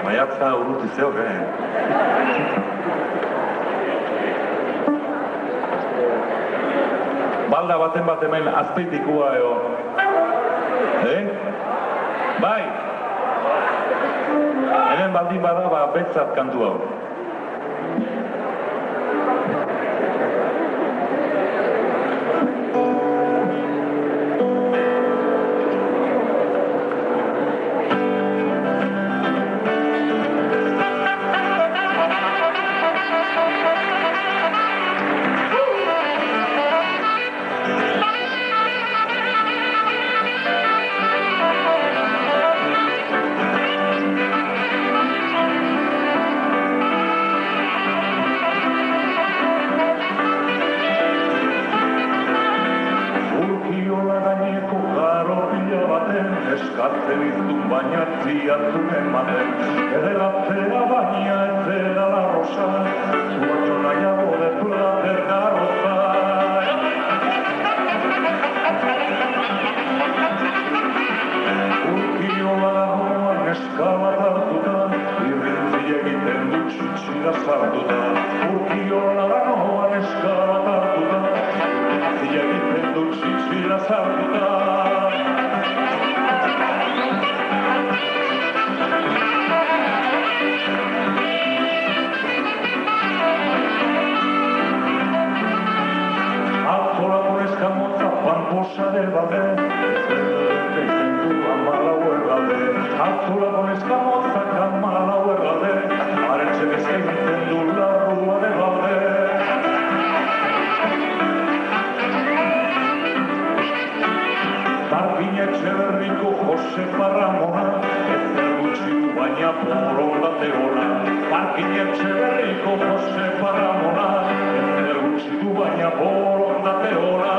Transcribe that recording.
Maiatza urruti zeok, Balda baten bat hemen azpeitikua eo. Bai! Hemen baldin bada, betzat kantu hau. Eskatzen iztun baina ziatun ematen Ederatzea baina ez zera la rosa Zuaino nahiago de plater garroza Urkiola dagoan eskala tartuta Irrintzi egiten dut txitxira sartuta Urkiola dagoan eskala tartuta Irrintzi egiten dut txitxira sartuta Pamposa del Badé, que sin duda mala huelga de Azula con escamoza, camala huelga de Areche que se incendió la rúa de Badé. Tarpiña Etxeberriko Jose Parramona, ez gutxi baina borondate ona. Tarpiña Etxeberriko Jose Parramona, ez gutxi baina borondate ona.